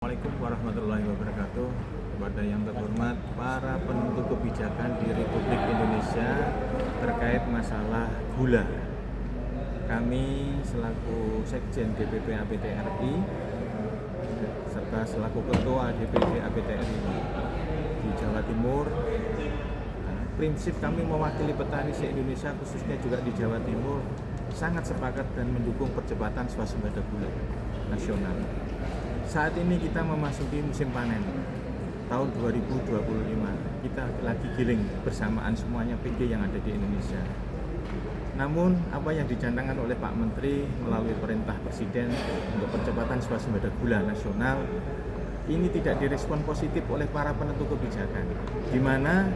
Assalamualaikum warahmatullahi wabarakatuh. Kepada yang terhormat para penentu kebijakan di Republik Indonesia terkait masalah gula, kami selaku Sekjen DPP APTRI serta selaku Ketua DPD APTRI di Jawa Timur, prinsip kami mewakili petani se-Indonesia khususnya juga di Jawa Timur sangat sepakat dan mendukung percepatan swasembada gula nasional. Saat ini kita memasuki musim panen tahun 2025. Kita lagi giling bersamaan semuanya PG yang ada di Indonesia. Namun apa yang dicanangkan oleh Pak Menteri melalui perintah Presiden untuk percepatan swasembada gula nasional ini tidak direspon positif oleh para penentu kebijakan, di mana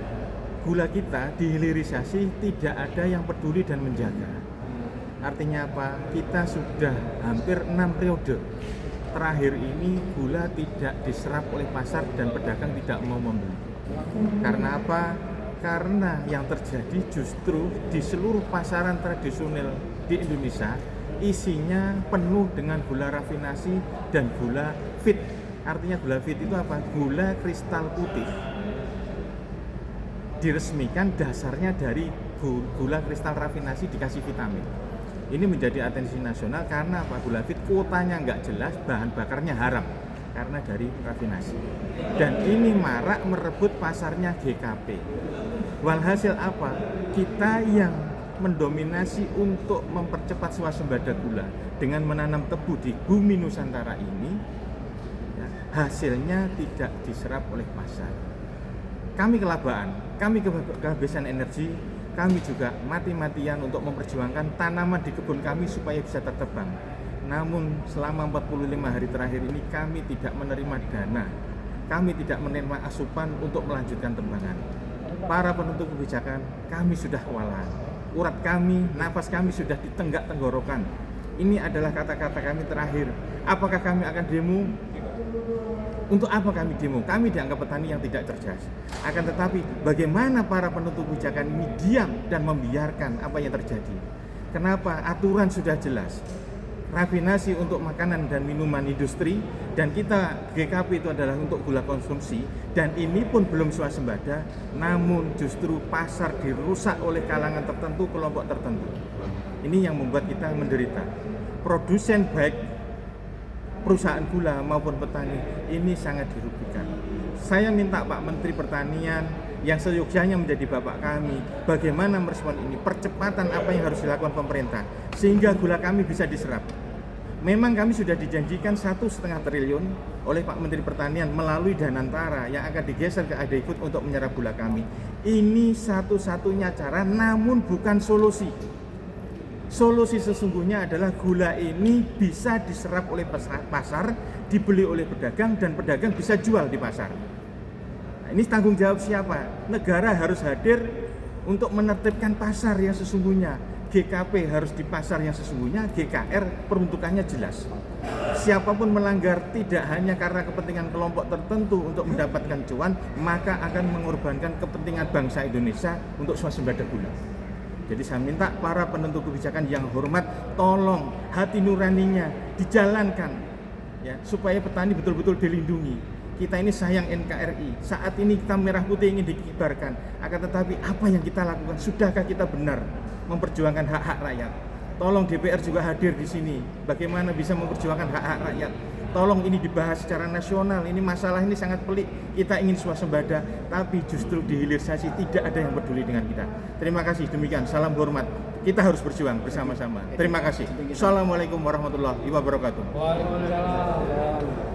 gula kita dihilirisasi tidak ada yang peduli dan menjaga. Artinya apa? Kita sudah hampir 6 periode terakhir ini gula tidak diserap oleh pasar dan pedagang tidak mau membeli. Karena apa? Karena yang terjadi justru di seluruh pasaran tradisional di Indonesia isinya penuh dengan gula rafinasi dan gula fit. Artinya gula fit itu apa? Gula kristal putih. Diresmikan dasarnya dari gula kristal rafinasi dikasih vitamin. Ini menjadi atensi nasional karena apa? Gula fit kuotanya nggak jelas, bahan bakarnya haram karena dari rafinasi. Dan ini marak merebut pasarnya GKP. Walhasil apa? Kita yang mendominasi untuk mempercepat swasembada gula dengan menanam tebu di bumi Nusantara ini, ya, hasilnya tidak diserap oleh pasar. Kami kelabaan, kami kehabisan energi. Kami juga mati-matian untuk memperjuangkan tanaman di kebun kami supaya bisa tertebang. Namun selama 45 hari terakhir ini kami tidak menerima dana. Kami tidak menerima asupan untuk melanjutkan tembangan. Para penentu kebijakan, kami sudah kewalahan. Urat kami, nafas kami sudah ditenggak tenggorokan. Ini adalah kata-kata kami terakhir. Apakah kami akan demo? Untuk apa kami demo? Kami dianggap petani yang tidak cerdas. Akan tetapi bagaimana para penentu kebijakan ini diam dan membiarkan apa yang terjadi? Kenapa? Aturan sudah jelas. Rafinasi untuk makanan dan minuman industri, dan kita GKP itu adalah untuk gula konsumsi, dan ini pun belum swasembada, namun justru pasar dirusak oleh kalangan tertentu, kelompok tertentu. Ini yang membuat kita menderita. Produsen baik perusahaan gula maupun petani ini sangat dirugikan. Saya minta Pak Menteri Pertanian yang seyogyanya menjadi bapak kami, bagaimana merespon ini, percepatan apa yang harus dilakukan pemerintah sehingga gula kami bisa diserap. Memang kami sudah dijanjikan 1,5 triliun oleh Pak Menteri Pertanian melalui Danantara yang akan digeser ke Adifut untuk menyerap gula kami. Ini satu-satunya cara, namun bukan solusi. Solusi sesungguhnya adalah gula ini bisa diserap oleh pasar, dibeli oleh pedagang, dan pedagang bisa jual di pasar. Nah, ini tanggung jawab siapa? Negara harus hadir untuk menertibkan pasar yang sesungguhnya. GKP harus di pasar yang sesungguhnya, GKR peruntukannya jelas. Siapapun melanggar tidak hanya karena kepentingan kelompok tertentu untuk mendapatkan cuan, maka akan mengorbankan kepentingan bangsa Indonesia untuk swasembada gula. Jadi saya minta para penentu kebijakan yang hormat, tolong hati nuraninya dijalankan, ya, supaya petani betul-betul dilindungi. Kita ini sayang NKRI. Saat ini kita merah putih ingin dikibarkan. Akan tetapi apa yang kita lakukan? Sudahkah kita benar memperjuangkan hak-hak rakyat? Tolong DPR juga hadir di sini. Bagaimana bisa memperjuangkan hak-hak rakyat? Tolong ini dibahas secara nasional. Ini masalah ini sangat pelik. Kita ingin swasembada, tapi justru dihilirisasi, tidak ada yang peduli dengan kita. Terima kasih. Demikian. Salam hormat. Kita harus berjuang bersama-sama. Terima kasih. Assalamualaikum warahmatullahi wabarakatuh. Waalaikumsalam.